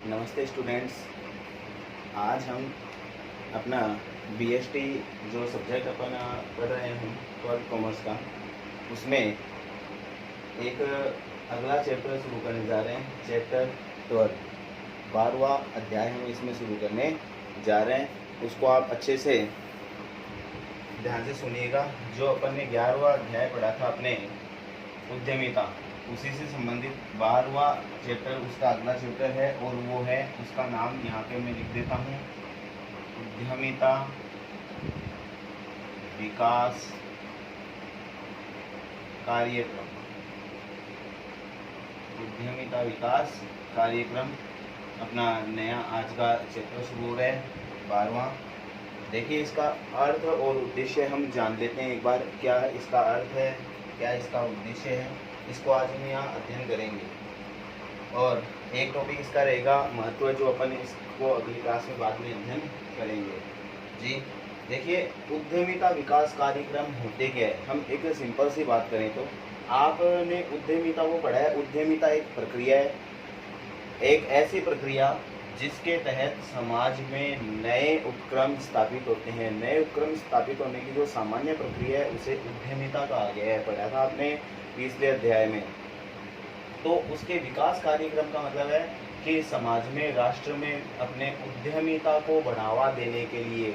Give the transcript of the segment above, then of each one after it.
नमस्ते स्टूडेंट्स। आज हम अपना बीएसटी जो सब्जेक्ट अपन पढ़ रहे हैं 12th कॉमर्स का, उसमें एक अगला चैप्टर शुरू करने जा रहे हैं। चैप्टर 12 12वां अध्याय हम इसमें शुरू करने जा रहे हैं। उसको आप अच्छे से ध्यान से सुनिएगा। जो अपन ने 11वां अध्याय पढ़ा था अपने उद्यमिता, उसी से संबंधित 12वां चैप्टर उसका अगला चैप्टर है, और वो है, उसका नाम यहाँ पे मैं लिख देता हूँ, उद्यमिता विकास कार्यक्रम। उद्यमिता विकास कार्यक्रम अपना नया आज का चैप्टर शुरू हो रहा है 12वां। देखिए, इसका अर्थ और उद्देश्य हम जान लेते हैं एक बार। क्या इसका अर्थ है, क्या इसका उद्देश्य है, इसको आज हम यहाँ अध्ययन करेंगे। और एक टॉपिक इसका रहेगा महत्व, जो अपन इसको अगली क्लास में बाद में अध्ययन करेंगे। जी देखिए, उद्यमिता विकास कार्यक्रम होते क्या है। हम एक सिंपल सी बात करें तो आपने उद्यमिता को पढ़ा है। उद्यमिता एक प्रक्रिया है, एक ऐसी प्रक्रिया जिसके तहत समाज में नए उपक्रम स्थापित होते हैं। नए उपक्रम स्थापित होने की जो सामान्य प्रक्रिया है उसे उद्यमिता कहा गया है। पढ़ा था आपने पिछले अध्याय में। तो उसके विकास कार्यक्रम का मतलब है कि समाज में, राष्ट्र में अपने उद्यमिता को बढ़ावा देने के लिए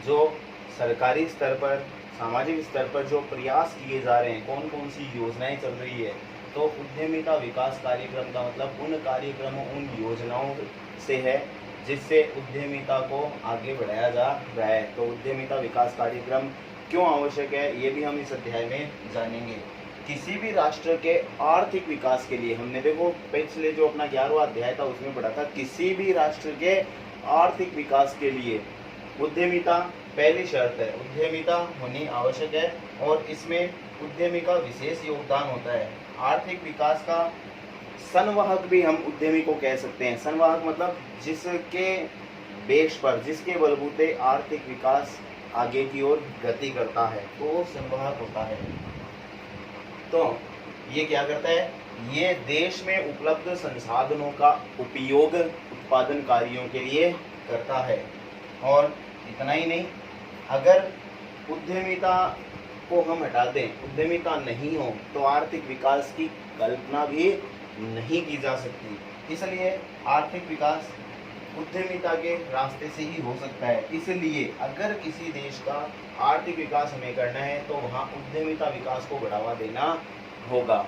जो सरकारी स्तर पर, सामाजिक स्तर पर जो प्रयास किए जा रहे हैं, कौन कौन सी योजनाएं चल रही है। तो उद्यमिता विकास कार्यक्रम का मतलब उन कार्यक्रमों, उन योजनाओं से है जिससे उद्यमिता को आगे बढ़ाया जा रहा है। तो उद्यमिता विकास कार्यक्रम क्यों आवश्यक है, ये भी हम इस अध्याय में जानेंगे। किसी भी राष्ट्र के आर्थिक विकास के लिए, हमने देखो पिछले जो अपना 11वां अध्याय था उसमें पढ़ा था, किसी भी राष्ट्र के आर्थिक विकास के लिए उद्यमिता पहली शर्त है। उद्यमिता होनी आवश्यक है, और इसमें उद्यमी का विशेष योगदान होता है। आर्थिक विकास का संवाहक भी हम उद्यमी को कह सकते हैं। संवाहक मतलब जिसके बेस पर, जिसके बलबूते आर्थिक विकास आगे की ओर गति करता है, तो वो संवाहक होता है। तो ये क्या करता है, ये देश में उपलब्ध संसाधनों का उपयोग उत्पादन कार्यों के लिए करता है। और इतना ही नहीं, अगर उद्यमिता को हम हटा दें, उद्यमिता नहीं हो, तो आर्थिक विकास की कल्पना भी नहीं की जा सकती। इसलिए आर्थिक विकास उद्यमिता के रास्ते से ही हो सकता है। इसलिए अगर किसी देश का आर्थिक विकास हमें करना है तो वहाँ उद्यमिता विकास को बढ़ावा देना होगा।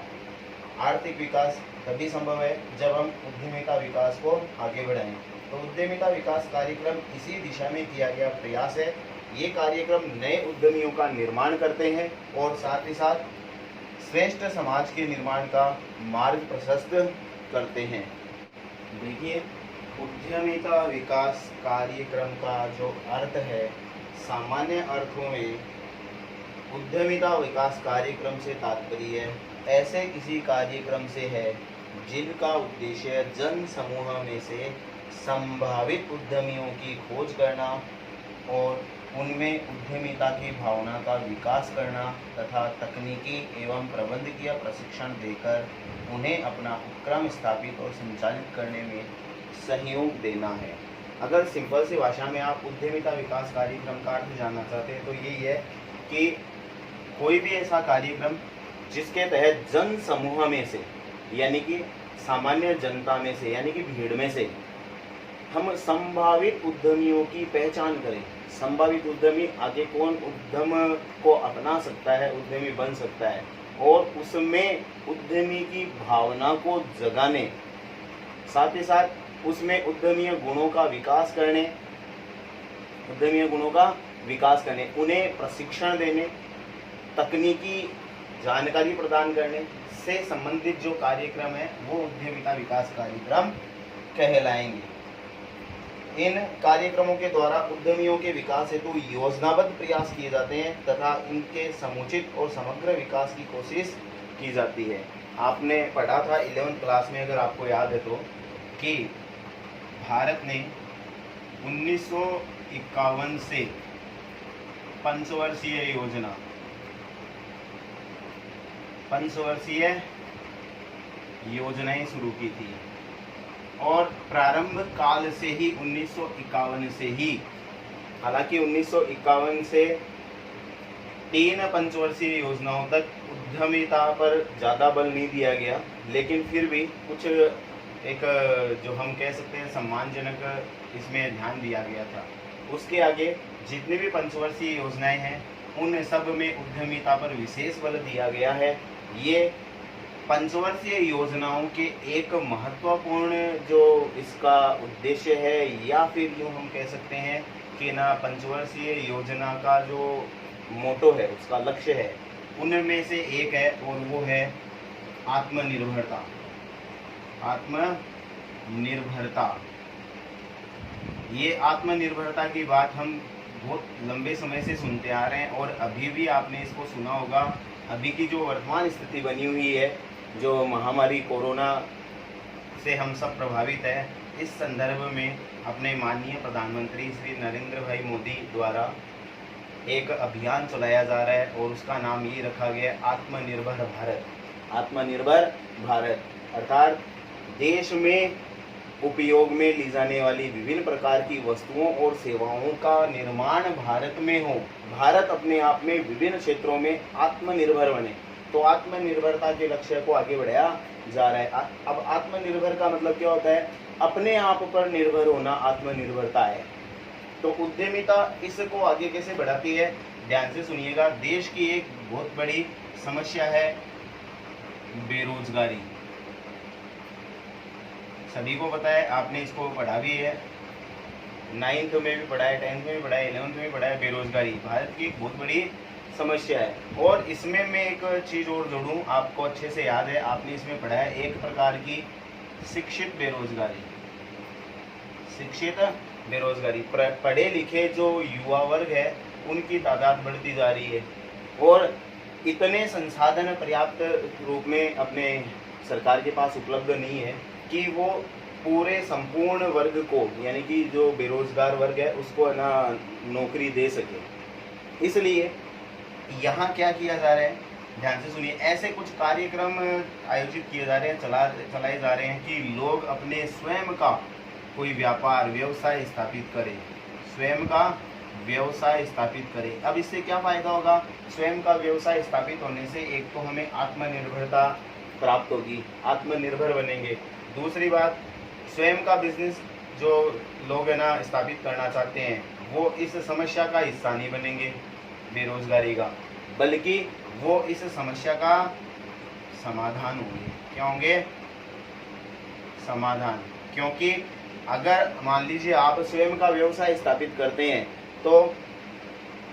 आर्थिक विकास तभी संभव है जब हम उद्यमिता विकास को आगे बढ़ाएं। तो उद्यमिता विकास कार्यक्रम इसी दिशा में किया गया प्रयास है। ये कार्यक्रम नए उद्यमियों का निर्माण करते हैं और साथ ही साथ श्रेष्ठ समाज के निर्माण का मार्ग प्रशस्त करते हैं। देखिए, उद्यमिता विकास कार्यक्रम का जो अर्थ है, सामान्य अर्थों में उद्यमिता विकास कार्यक्रम से तात्पर्य ऐसे किसी कार्यक्रम से है जिनका उद्देश्य जन समूह में से संभावित उद्यमियों की खोज करना और उनमें उद्यमिता की भावना का विकास करना तथा तकनीकी एवं प्रबंधकीय प्रशिक्षण देकर उन्हें अपना उपक्रम स्थापित और संचालित करने में सहयोग देना है। अगर सिंपल सी भाषा में आप उद्यमिता विकास कार्यक्रम का अर्थ जानना चाहते हैं तो यही है कि कोई भी ऐसा कार्यक्रम जिसके तहत जन समूह में से, यानी कि सामान्य जनता में से, यानी कि भीड़ में से हम संभावित उद्यमियों की पहचान करें। संभावित उद्यमी, आगे कौन उद्यम को अपना सकता है, उद्यमी बन सकता है, और उसमें उद्यमी की भावना को जगाने, साथ ही साथ उसमें उद्यमीय गुणों का विकास करने, उन्हें प्रशिक्षण देने, तकनीकी जानकारी प्रदान करने से संबंधित जो कार्यक्रम है वो उद्यमिता विकास कार्यक्रम कहलाएंगे। इन कार्यक्रमों के द्वारा उद्यमियों के विकास हेतु योजनाबद्ध प्रयास किए जाते हैं तथा इनके समुचित और समग्र विकास की कोशिश की जाती है। आपने पढ़ा था 11th क्लास में, अगर आपको याद है तो, कि भारत ने 1951 से पंचवर्षीय योजनाएं शुरू की थी। और प्रारंभ काल से ही 1951 से ही, हालांकि 1951 से 3 पंचवर्षीय योजनाओं तक उद्यमिता पर ज़्यादा बल नहीं दिया गया, लेकिन फिर भी कुछ एक जो हम कह सकते हैं सम्मानजनक इसमें ध्यान दिया गया था। उसके आगे जितनी भी पंचवर्षीय योजनाएं हैं उन सब में उद्यमिता पर विशेष बल दिया गया है। ये पंचवर्षीय योजनाओं के एक महत्वपूर्ण जो इसका उद्देश्य है, या फिर यूँ हम कह सकते हैं कि ना पंचवर्षीय योजना का जो मोटो है, उसका लक्ष्य है, उनमें से एक है और वो है आत्मनिर्भरता। आत्मनिर्भरता, ये आत्मनिर्भरता की बात हम बहुत लंबे समय से सुनते आ रहे हैं और अभी भी आपने इसको सुना होगा। अभी की जो वर्तमान स्थिति बनी हुई है, जो महामारी कोरोना से हम सब प्रभावित है, इस संदर्भ में अपने माननीय प्रधानमंत्री श्री नरेंद्र भाई मोदी द्वारा एक अभियान चलाया जा रहा है और उसका नाम ये रखा गया है आत्मनिर्भर भारत। आत्मनिर्भर भारत अर्थात देश में उपयोग में ली जाने वाली विभिन्न प्रकार की वस्तुओं और सेवाओं का निर्माण भारत में हो। भारत अपने आप में विभिन्न क्षेत्रों में आत्मनिर्भर बने, तो आत्मनिर्भरता के लक्ष्य को आगे बढ़ाया जा रहा है। अब आत्मनिर्भर का मतलब क्या होता है? अपने आप पर निर्भर होना आत्मनिर्भरता है। तो उद्यमिता इसको आगे कैसे बढ़ाती है, ध्यान से सुनिएगा। देश की एक बहुत बड़ी समस्या है बेरोजगारी। सभी को पता है, आपने इसको पढ़ा भी है, 9th में भी पढ़ा है, 10th में भी पढ़ा है, 11th में भी पढ़ा है। बेरोजगारी भारत की एक बहुत बड़ी समस्या है। और इसमें मैं एक चीज़ और जोड़ूं, आपको अच्छे से याद है, आपने इसमें पढ़ा है एक प्रकार की शिक्षित बेरोजगारी। शिक्षित बेरोजगारी, पढ़े लिखे जो युवा वर्ग है उनकी तादाद बढ़ती जा रही है और इतने संसाधन पर्याप्त रूप में अपने सरकार के पास उपलब्ध नहीं है कि वो पूरे संपूर्ण वर्ग को, यानी कि जो बेरोजगार वर्ग है उसको ना नौकरी दे सके। इसलिए यहाँ क्या किया जा रहा है, ध्यान से सुनिए। ऐसे कुछ कार्यक्रम आयोजित किए जा रहे हैं, चलाए जा रहे हैं कि लोग अपने स्वयं का कोई व्यापार व्यवसाय स्थापित करें, स्वयं का व्यवसाय स्थापित करें। अब इससे क्या फायदा होगा? स्वयं का व्यवसाय स्थापित होने से एक तो हमें आत्मनिर्भरता प्राप्त होगी, आत्मनिर्भर बनेंगे। दूसरी बात, स्वयं का बिजनेस जो लोग है ना स्थापित करना चाहते हैं, वो इस समस्या का हिस्सा नहीं बनेंगे बेरोजगारी का, बल्कि वो इस समस्या का समाधान होंगे। क्या होंगे? समाधान। क्योंकि अगर मान लीजिए आप स्वयं का व्यवसाय स्थापित करते हैं, तो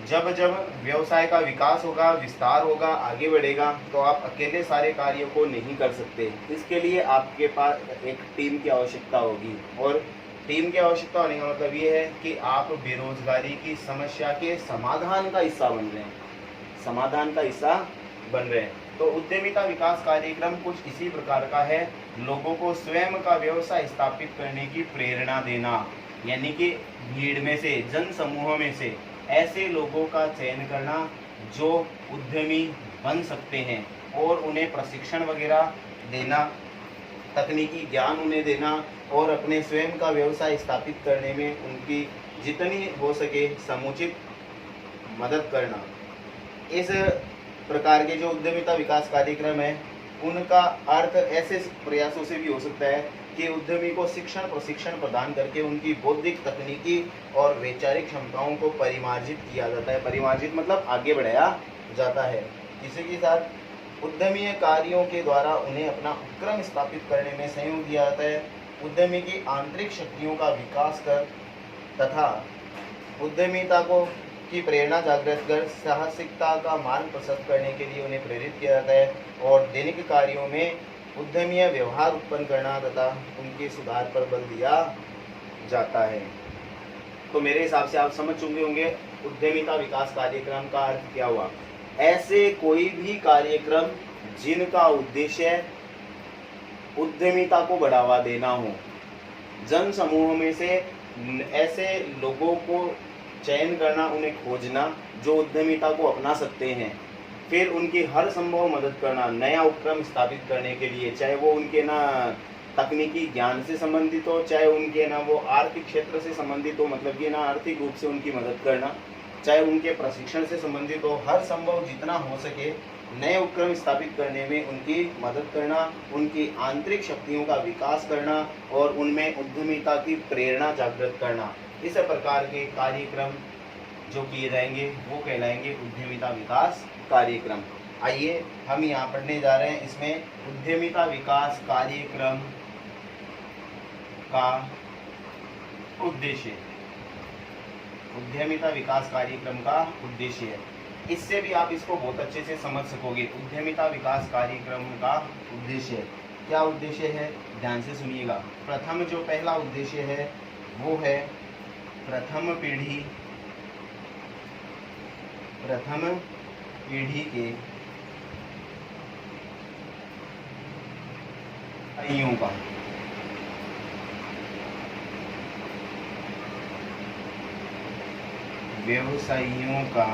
जब जब व्यवसाय का विकास होगा, विस्तार होगा, आगे बढ़ेगा, तो आप अकेले सारे कार्यों को नहीं कर सकते। इसके लिए आपके पास एक टीम की आवश्यकता होगी, और टीम की आवश्यकता होने का मतलब ये है कि आप बेरोजगारी की समस्या के समाधान का हिस्सा बन रहे हैं, समाधान का हिस्सा बन रहे हैं। तो उद्यमिता विकास कार्यक्रम कुछ इसी प्रकार का है, लोगों को स्वयं का व्यवसाय स्थापित करने की प्रेरणा देना, यानी कि भीड़ में से, जन समूह में से ऐसे लोगों का चयन करना जो उद्यमी बन सकते हैं और उन्हें प्रशिक्षण वगैरह देना, तकनीकी ज्ञान उन्हें देना और अपने स्वयं का व्यवसाय स्थापित करने में उनकी जितनी हो सके समुचित मदद करना। इस प्रकार के जो उद्यमिता विकास कार्यक्रम है, उनका अर्थ ऐसे प्रयासों से भी हो सकता है कि उद्यमी को शिक्षण प्रशिक्षण प्रदान करके उनकी बौद्धिक, तकनीकी और वैचारिक क्षमताओं को परिमार्जित किया जाता है। परिमार्जित मतलब आगे बढ़ाया जाता है। इसी के साथ उद्यमीय कार्यों के द्वारा उन्हें अपना उपक्रम स्थापित करने में सहयोग दिया जाता है। उद्यमी की आंतरिक शक्तियों का विकास कर तथा उद्यमिता को की प्रेरणा जागृत कर साहसिकता का मार्ग प्रशस्त करने के लिए उन्हें प्रेरित किया जाता है और दैनिक कार्यों में उद्यमीय व्यवहार उत्पन्न करना तथा उनके सुधार पर बल दिया जाता है। तो मेरे हिसाब से आप समझ चुके होंगे उद्यमिता विकास कार्यक्रम का अर्थ क्या हुआ। ऐसे कोई भी कार्यक्रम जिनका उद्देश्य उद्यमिता को बढ़ावा देना हो, जन समूह में से ऐसे लोगों को चयन करना, उन्हें खोजना जो उद्यमिता को अपना सकते हैं, फिर उनकी हर संभव मदद करना नया उपक्रम स्थापित करने के लिए, चाहे वो उनके ना तकनीकी ज्ञान से संबंधित हो, चाहे उनके ना वो आर्थिक क्षेत्र से संबंधित हो, मतलब कि ना आर्थिक रूप से उनकी मदद करना, चाहे उनके प्रशिक्षण से संबंधित हो, हर संभव जितना हो सके नए उपक्रम स्थापित करने में उनकी मदद करना, उनकी आंतरिक शक्तियों का विकास करना और उनमें उद्यमिता की प्रेरणा जागृत करना। इस प्रकार के कार्यक्रम जो किए जाएंगे वो कहलाएंगे उद्यमिता विकास कार्यक्रम। आइए हम यहाँ पढ़ने जा रहे हैं इसमें उद्यमिता विकास कार्यक्रम का उद्देश्य। उद्यमिता विकास कार्यक्रम का उद्देश्य है, इससे भी आप इसको बहुत अच्छे से समझ सकोगे। उद्यमिता विकास कार्यक्रम का उद्देश्य क्या उद्देश्य है, ध्यान से सुनिएगा। प्रथम जो पहला उद्देश्य है वो है प्रथम पीढ़ी के व्यवसायियों का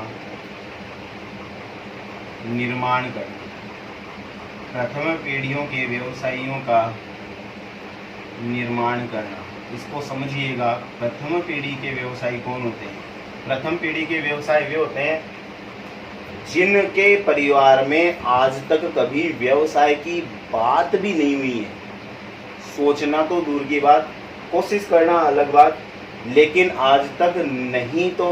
निर्माण करना। प्रथम पीढ़ियों के व्यवसायियों का निर्माण करना, इसको समझिएगा। प्रथम पीढ़ी के व्यवसायी कौन होते हैं? प्रथम पीढ़ी के व्यवसाय वे होते हैं जिनके परिवार में आज तक कभी व्यवसाय की बात भी नहीं हुई है। सोचना तो दूर की बात, कोशिश करना अलग बात, लेकिन आज तक नहीं तो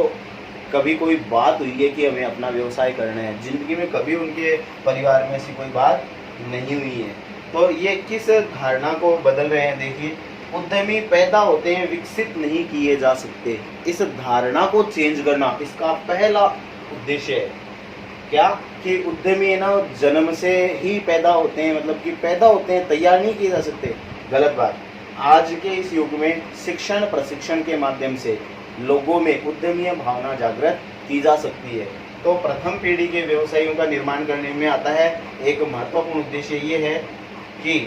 कभी कोई बात हुई है कि हमें अपना व्यवसाय करना है। जिंदगी में कभी उनके परिवार में ऐसी कोई बात नहीं हुई है। तो ये किस धारणा को बदल रहे हैं? देखिए, उद्यमी पैदा होते हैं, विकसित नहीं किए जा सकते। इस धारणा को चेंज करना इसका पहला उद्देश्य है। क्या कि उद्यमी है ना जन्म से ही पैदा होते हैं, मतलब कि पैदा होते हैं, तैयार नहीं किए जा सकते। गलत बात। आज के इस युग में शिक्षण प्रशिक्षण के माध्यम से लोगों में उद्यमीय भावना जागृत की जा सकती है। तो प्रथम पीढ़ी के व्यवसायियों का निर्माण करने में आता है एक महत्वपूर्ण उद्देश्य ये है कि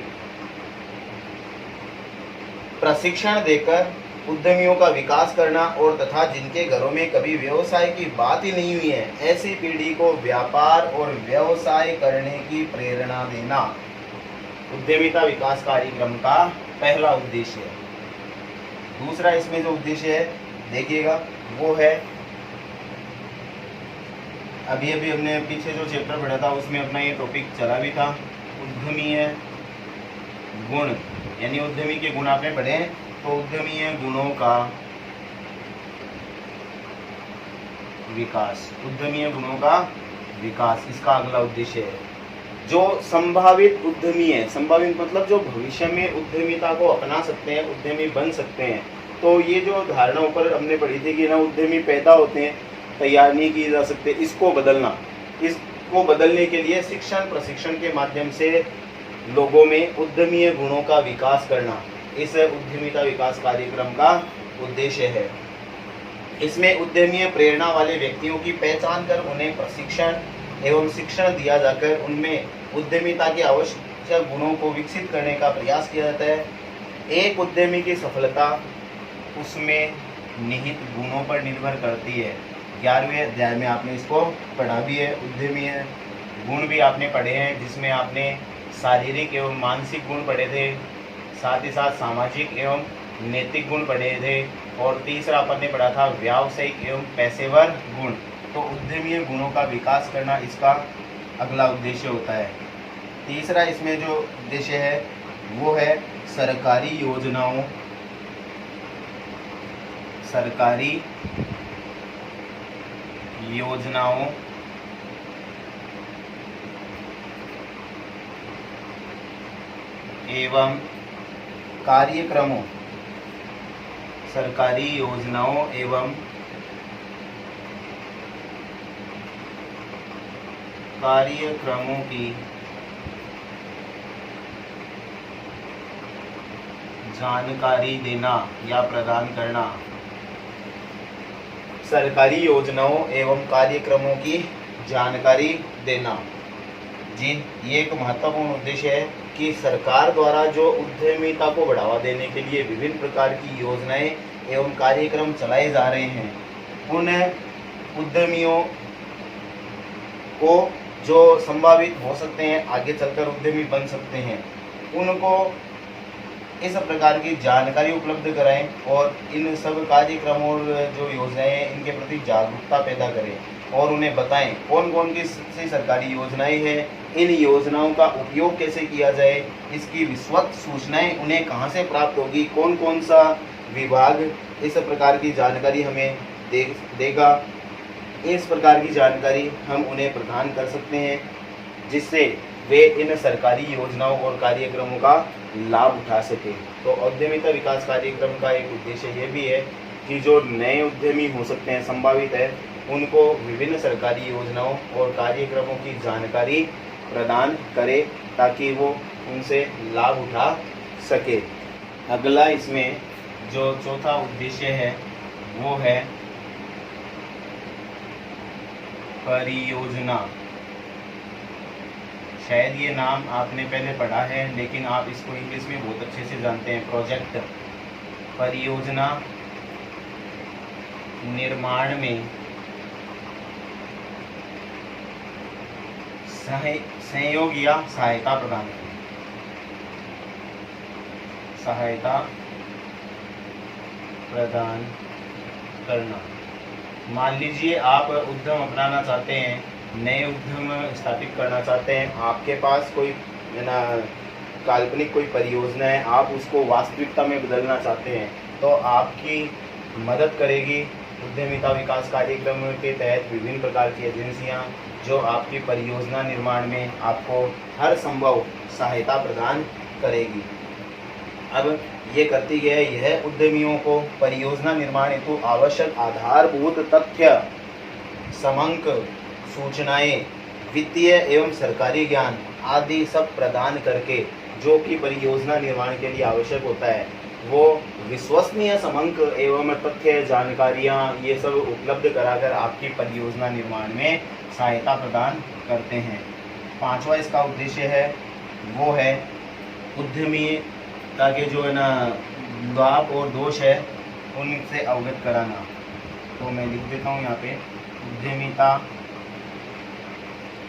प्रशिक्षण देकर उद्यमियों का विकास करना और तथा जिनके घरों में कभी व्यवसाय की बात ही नहीं हुई है, ऐसी पीढ़ी को व्यापार और व्यवसाय करने की प्रेरणा देना उद्यमिता विकास कार्यक्रम का पहला उद्देश्य है। दूसरा इसमें जो उद्देश्य है देखिएगा वो है, अभी हमने पीछे जो चैप्टर पढ़ा था उसमें अपना ये टॉपिक चला भी था, उद्यमीय गुण, यानी उद्यमी के गुण आपने पढ़े हैं। तो उद्यमीय गुणों का विकास, उद्यमीय गुणों का विकास इसका अगला उद्देश्य है। जो संभावित उद्यमी है, संभावित मतलब जो भविष्य में उद्यमिता को अपना सकते हैं, उद्यमी बन सकते हैं। तो ये जो धारणा ऊपर हमने पढ़ी थी कि ना उद्यमी पैदा होते हैं, तैयार नहीं किए जा सकते, इसको बदलना, इसको बदलने के लिए शिक्षण प्रशिक्षण के माध्यम से लोगों में उद्यमीय गुणों का विकास करना इस उद्यमिता विकास कार्यक्रम का उद्देश्य है। इसमें उद्यमीय प्रेरणा वाले व्यक्तियों की पहचान कर उन्हें प्रशिक्षण एवं शिक्षण दिया जाकर उनमें उद्यमिता के आवश्यक गुणों को विकसित करने का प्रयास किया जाता है। एक उद्यमी की सफलता उसमें निहित गुणों पर निर्भर करती है। 11वें अध्याय में आपने इसको पढ़ा भी है, उद्यमीय गुण भी आपने पढ़े हैं, जिसमें आपने शारीरिक एवं मानसिक गुण पढ़े थे, साथ ही साथ सामाजिक एवं नैतिक गुण पढ़े थे, और तीसरा अपन ने पढ़ा था व्यावसायिक एवं पेशेवर गुण। तो उद्यमीय गुणों का विकास करना इसका अगला उद्देश्य होता है। तीसरा इसमें जो उद्देश्य है वो है सरकारी योजनाओं एवं कार्यक्रमों, सरकारी योजनाओं एवं कार्यक्रमों की जानकारी देना या प्रदान करना। सरकारी योजनाओं एवं कार्यक्रमों की जानकारी देना जी, ये एक महत्वपूर्ण उद्देश्य है कि सरकार द्वारा जो उद्यमिता को बढ़ावा देने के लिए विभिन्न प्रकार की योजनाएं एवं कार्यक्रम चलाए जा रहे हैं, उन उद्यमियों को जो संभावित हो सकते हैं, आगे चलकर उद्यमी बन सकते हैं, उनको इस प्रकार की जानकारी उपलब्ध कराएं और इन सब कार्यक्रमों और जो योजनाएं हैं इनके प्रति जागरूकता पैदा करें और उन्हें बताएं कौन कौन सी सरकारी योजनाएं हैं, इन योजनाओं का उपयोग कैसे किया जाए, इसकी विस्तृत सूचनाएं उन्हें कहां से प्राप्त होगी, कौन कौन सा विभाग इस प्रकार की जानकारी हमें देगा। इस प्रकार की जानकारी हम उन्हें प्रदान कर सकते हैं जिससे वे इन सरकारी योजनाओं और कार्यक्रमों का लाभ उठा सके। तो उद्यमिता विकास कार्यक्रम का एक उद्देश्य ये भी है कि जो नए उद्यमी हो सकते हैं, संभावित है, उनको विभिन्न सरकारी योजनाओं और कार्यक्रमों की जानकारी प्रदान करे ताकि वो उनसे लाभ उठा सके। अगला इसमें जो चौथा उद्देश्य है वो है परियोजना। शायद ये नाम आपने पहले पढ़ा है लेकिन आप इसको इंग्लिश में बहुत अच्छे से जानते हैं, प्रोजेक्ट। परियोजना निर्माण में सहयोग या सहायता प्रदान करना। सहायता प्रदान करना। मान लीजिए आप उद्यम अपनाना चाहते हैं, नए उद्यम स्थापित करना चाहते हैं, आपके पास कोई ना काल्पनिक कोई परियोजना है, आप उसको वास्तविकता में बदलना चाहते हैं, तो आपकी मदद करेगी उद्यमिता विकास कार्यक्रम के तहत विभिन्न प्रकार की एजेंसियां जो आपकी परियोजना निर्माण में आपको हर संभव सहायता प्रदान करेगी। अब ये करती है, यह उद्यमियों को परियोजना निर्माण हेतु आवश्यक आधारभूत तथ्य, समंक, सूचनाएं, वित्तीय एवं सरकारी ज्ञान आदि सब प्रदान करके जो कि परियोजना निर्माण के लिए आवश्यक होता है वो विश्वसनीय समंक एवं तथ्य जानकारियां ये सब उपलब्ध कराकर आपकी परियोजना निर्माण में सहायता प्रदान करते हैं। पांचवा इसका उद्देश्य है वो है उद्यमिता के जो है ना लाभ और दोष है उनसे अवगत कराना। तो मैं लिख देता हूँ यहाँ पे, उद्यमिता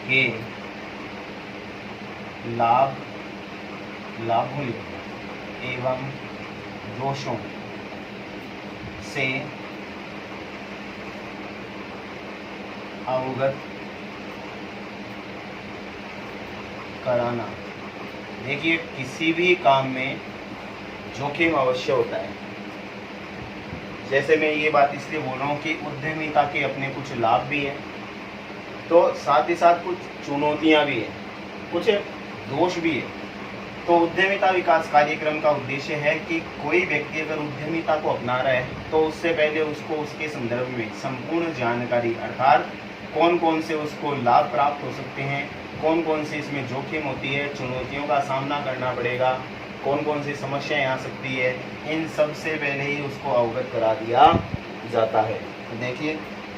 के लाभों एवं दोषों से अवगत कराना। देखिए, किसी भी काम में जोखिम अवश्य होता है। जैसे मैं ये बात इसलिए बोल रहा हूँ कि उद्यमिता के अपने कुछ लाभ भी हैं, तो साथ ही साथ कुछ चुनौतियाँ भी हैं, कुछ दोष भी है। तो उद्यमिता विकास कार्यक्रम का उद्देश्य है कि कोई व्यक्ति अगर उद्यमिता को अपना रहा है तो उससे पहले उसको उसके संदर्भ में संपूर्ण जानकारी, अर्थात कौन कौन से उसको लाभ प्राप्त हो सकते हैं, कौन कौन सी इसमें जोखिम होती है, चुनौतियों का सामना करना पड़ेगा, कौन कौन सी समस्याएं आ सकती है, इन सब से पहले ही उसको अवगत करा दिया जाता है। तो देखिए,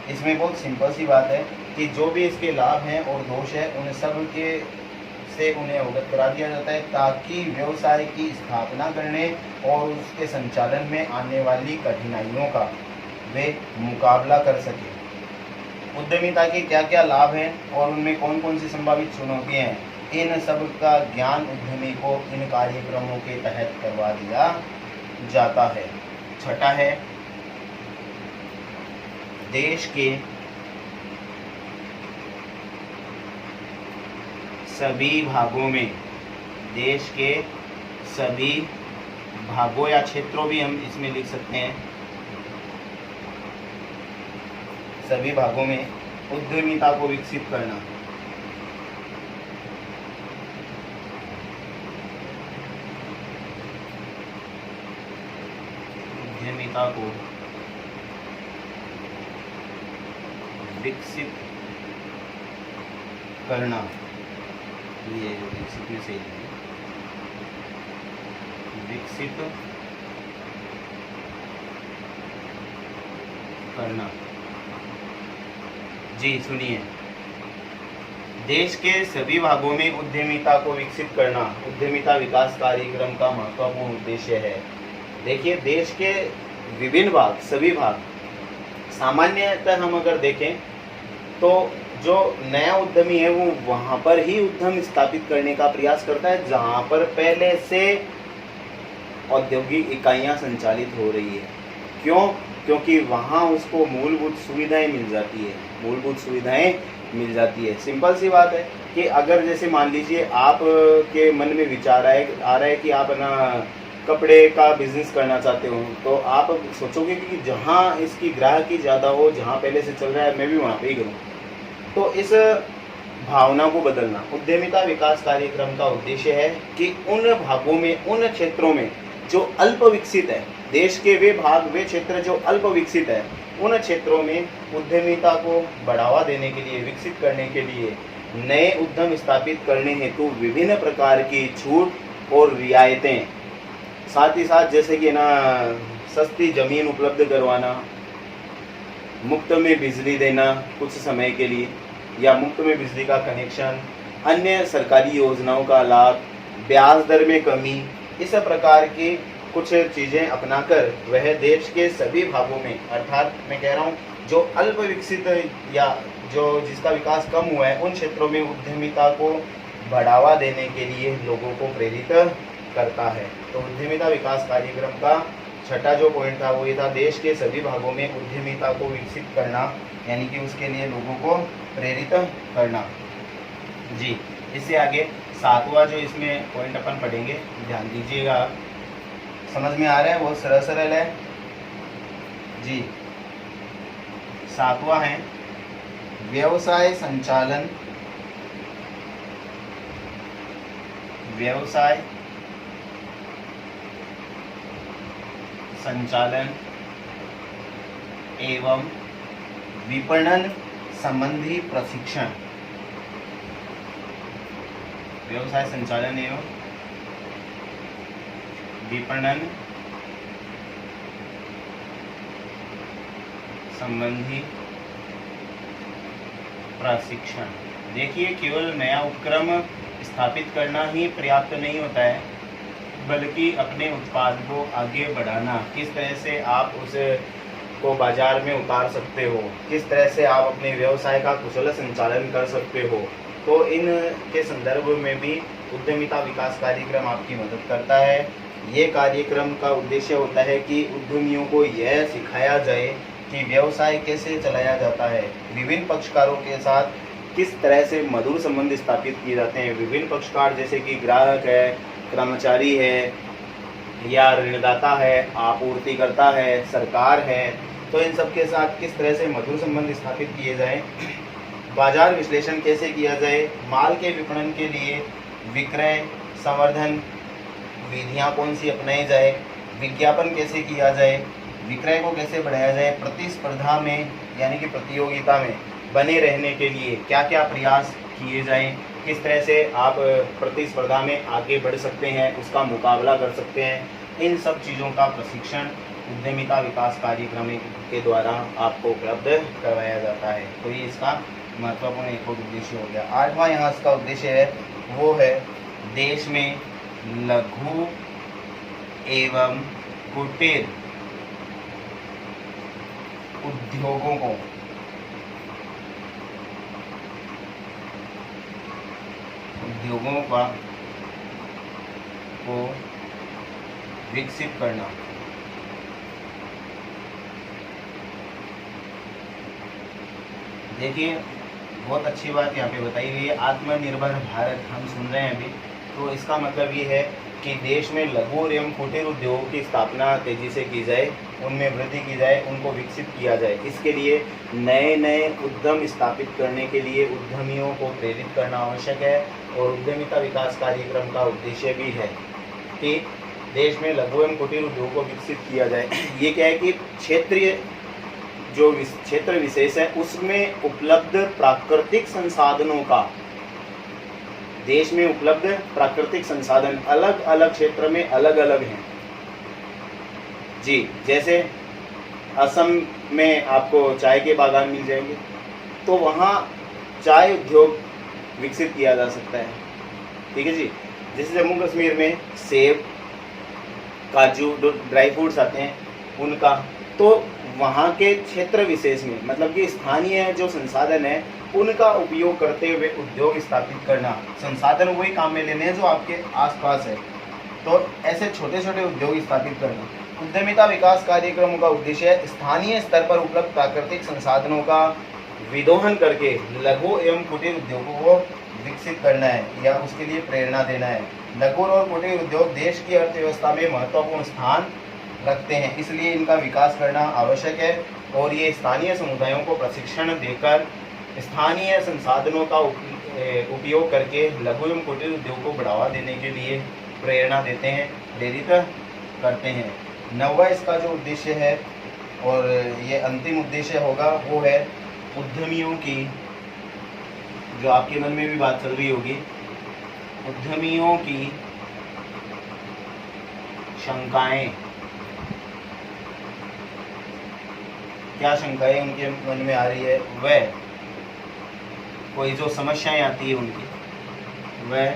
इसमें बहुत सिंपल सी बात है कि जो भी इसके लाभ हैं और दोष है उन सब के से उन्हें अवगत करा दिया जाता है ताकि व्यवसाय की स्थापना करने और उसके संचालन में आने वाली कठिनाइयों का वे मुकाबला कर सके। उद्यमिता के क्या क्या लाभ हैं और उनमें कौन कौन सी संभावित चुनौतियां हैं, इन सब का ज्ञान उद्यमी को इन कार्यक्रमों के तहत करवा दिया जाता है। छठा है, देश के सभी भागों में, देश के सभी भागों या क्षेत्रों भी हम इसमें लिख सकते हैं, सभी भागों में उद्यमिता को विकसित करना। उद्यमिता को विकसित करना, ये विकसित में सही है, विकसित करना। जी सुनिए, देश के सभी भागों में उद्यमिता को विकसित करना उद्यमिता विकास कार्यक्रम का महत्वपूर्ण उद्देश्य है। देखिए, देश के विभिन्न भाग, सभी भाग, सामान्यतः हम अगर देखें तो जो नया उद्यमी है वो वहाँ पर ही उद्यम स्थापित करने का प्रयास करता है जहाँ पर पहले से औद्योगिक इकाइयाँ संचालित हो रही है। क्यों? क्योंकि वहाँ उसको मूलभूत सुविधाएं मिल जाती है, मूलभूत सुविधाएं मिल जाती है। सिंपल सी बात है कि अगर जैसे मान लीजिए आप के मन में विचार आ रहा है कि आप ना कपड़े का बिजनेस करना चाहते हो, तो आप सोचोगे कि जहाँ इसकी ग्राहकी ज़्यादा हो, जहाँ पहले से चल रहा है मैं भी वहाँ पे ही करूँ। तो इस भावना को बदलना उद्यमिता विकास कार्यक्रम का उद्देश्य है कि उन भागों में, उन क्षेत्रों में जो अल्प विकसित है, देश के वे भाग, वे क्षेत्र जो अल्प विकसित है, उन क्षेत्रों में उद्यमिता को बढ़ावा देने के लिए, विकसित करने के लिए नए उद्यम स्थापित करने हेतु विभिन्न प्रकार की छूट और रियायतें, साथ ही साथ जैसे कि ना सस्ती जमीन उपलब्ध करवाना, मुफ्त में बिजली देना कुछ समय के लिए, या मुफ्त में बिजली का कनेक्शन, अन्य सरकारी योजनाओं का लाभ, ब्याज दर में कमी, इस प्रकार की कुछ चीज़ें अपनाकर वह देश के सभी भागों में, अर्थात मैं कह रहा हूँ जो अल्प विकसित या जो जिसका विकास कम हुआ है, उन क्षेत्रों में उद्यमिता को बढ़ावा देने के लिए लोगों को प्रेरित करता है। तो उद्यमिता विकास कार्यक्रम का छठा जो पॉइंट था वो ये था, देश के सभी भागों में उद्यमिता को विकसित करना, यानी कि उसके लिए लोगों को प्रेरित करना। जी, इससे आगे सातवां जो इसमें पॉइंट अपन पढ़ेंगे, ध्यान दीजिएगा, समझ में आ रहा है, बहुत सरल है जी। सातवां है व्यवसाय संचालन, व्यवसाय संचालन एवं विपणन संबंधी प्रशिक्षण, व्यवसाय संचालन एवं विपणन संबंधी प्रशिक्षण। देखिए, केवल नया उपक्रम स्थापित करना ही पर्याप्त नहीं होता है, बल्कि अपने उत्पाद को आगे बढ़ाना, किस तरह से आप उसे को बाजार में उतार सकते हो, किस तरह से आप अपने व्यवसाय का कुशल संचालन कर सकते हो, तो इन के संदर्भ में भी उद्यमिता विकास कार्यक्रम आपकी मदद करता है। ये कार्यक्रम का उद्देश्य होता है कि उद्यमियों को यह सिखाया जाए कि व्यवसाय कैसे चलाया जाता है, विभिन्न पक्षकारों के साथ किस तरह से मधुर संबंध स्थापित किए जाते हैं। विभिन्न पक्षकार जैसे कि ग्राहक है, कर्मचारी है, या ऋणदाता है, आपूर्तिकर्ता है, सरकार है, तो इन सब के साथ किस तरह से मधुर संबंध स्थापित किए जाएं, बाजार विश्लेषण कैसे किया जाए, माल के विपणन के लिए विक्रय संवर्धन विधियां कौन सी अपनाई जाए, विज्ञापन कैसे किया जाए, विक्रय को कैसे बढ़ाया जाए, प्रतिस्पर्धा में यानी कि प्रतियोगिता में बने रहने के लिए क्या क्या प्रयास किए जाएं, किस तरह से आप प्रतिस्पर्धा में आगे बढ़ सकते हैं, उसका मुकाबला कर सकते हैं, इन सब चीज़ों का प्रशिक्षण उद्यमिता विकास कार्यक्रम के द्वारा आपको उपलब्ध करवाया जाता है। तो ये इसका महत्वपूर्ण एक और उद्देश्य हो गया। आठवां यहाँ इसका उद्देश्य है वो है देश में लघु एवं कुटीर उद्योगों को विकसित करना। देखिए, बहुत अच्छी बात यहाँ पे बताई गई है, आत्मनिर्भर भारत हम सुन रहे हैं अभी, तो इसका मतलब ये है कि देश में लघु एवं कुटीर उद्योगों की स्थापना तेजी से की जाए, उनमें वृद्धि की जाए, उनको विकसित किया जाए। इसके लिए नए नए उद्यम स्थापित करने के लिए उद्यमियों को प्रेरित करना आवश्यक है। और उद्यमिता विकास कार्यक्रम का उद्देश्य भी है कि देश में लघु एवं कुटीर उद्योग को विकसित किया जाए। ये क्या है कि क्षेत्रीय जो क्षेत्र विशेष है उसमें उपलब्ध प्राकृतिक संसाधनों का, देश में उपलब्ध प्राकृतिक संसाधन अलग अलग क्षेत्र में अलग अलग हैं जी। जैसे असम में आपको चाय के बागान मिल जाएंगे, तो वहाँ चाय उद्योग विकसित किया जा सकता है, ठीक है जी। जैसे जम्मू कश्मीर में सेब, काजू, ड्राई फ्रूट्स आते हैं उनका, तो वहाँ के क्षेत्र विशेष में मतलब कि स्थानीय जो संसाधन है उनका उपयोग करते हुए उद्योग स्थापित करना। संसाधन वही काम में लेने हैं जो आपके आसपास है, तो ऐसे छोटे छोटे उद्योग स्थापित करना। उद्यमिता विकास कार्यक्रमों का उद्देश्य है स्थानीय स्तर पर उपलब्ध प्राकृतिक संसाधनों का विदोहन करके लघु एवं कुटीर उद्योगों को विकसित करना है या उसके लिए प्रेरणा देना है। लघु और कुटीर उद्योग देश की अर्थव्यवस्था में महत्वपूर्ण स्थान रखते हैं, इसलिए इनका विकास करना आवश्यक है और ये स्थानीय समुदायों को प्रशिक्षण देकर स्थानीय संसाधनों का उपयोग करके लघु एवं कुटीर उद्योग को बढ़ावा देने के लिए प्रेरणा देते हैं, प्रेरित करते हैं। 9वां इसका जो उद्देश्य है और ये अंतिम उद्देश्य होगा वो है उद्यमियों की, जो आपके मन में भी बात चल रही होगी, उद्यमियों की शंकाएं। क्या शंकाएं उनके मन में आ रही है, वह कोई जो समस्याएं आती है उनकी, वह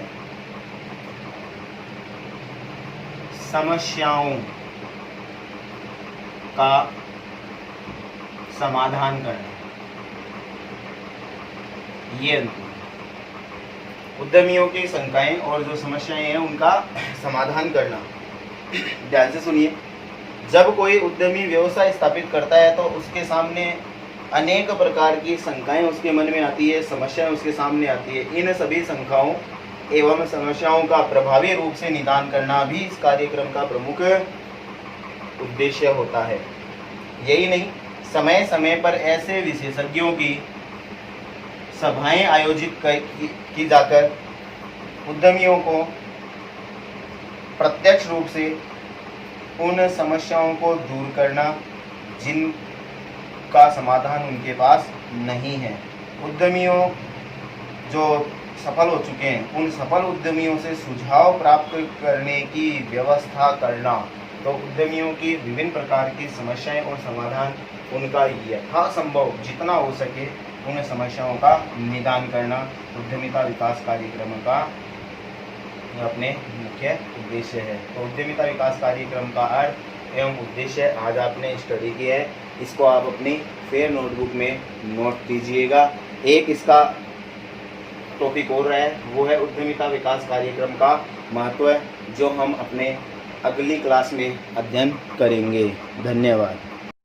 समस्याओं का समाधान करना, ये अंतिम। उद्यमियों की शंकाएं और जो समस्याएं हैं उनका समाधान करना। ध्यान से सुनिए, जब कोई उद्यमी व्यवसाय स्थापित करता है तो उसके सामने अनेक प्रकार की शंकाएं उसके मन में आती है, समस्याएं उसके सामने आती है। इन सभी शंकाओं एवं समस्याओं का प्रभावी रूप से निदान करना भी इस कार्यक्रम का प्रमुख उद्देश्य होता है। यही नहीं, समय समय पर ऐसे विशेषज्ञों की सभाएं आयोजित की जाकर उद्यमियों को प्रत्यक्ष रूप से उन समस्याओं को दूर करना जिनका समाधान उनके पास नहीं है। उद्यमियों जो सफल हो चुके हैं उन सफल उद्यमियों से सुझाव प्राप्त करने की व्यवस्था करना। तो उद्यमियों की विभिन्न प्रकार की समस्याएं और समाधान उनका यथासंभव जितना हो सके उन समस्याओं का निदान करना उद्यमिता विकास कार्यक्रम का अपने मुख्य उद्देश्य है। तो उद्यमिता विकास कार्यक्रम का अर्थ एवं उद्देश्य आज आपने स्टडी किया है, इसको आप अपनी फेयर नोटबुक में नोट कीजिएगा। एक इसका टॉपिक और है, वो है उद्यमिता विकास कार्यक्रम का महत्व, जो हम अपने अगली क्लास में अध्ययन करेंगे। धन्यवाद।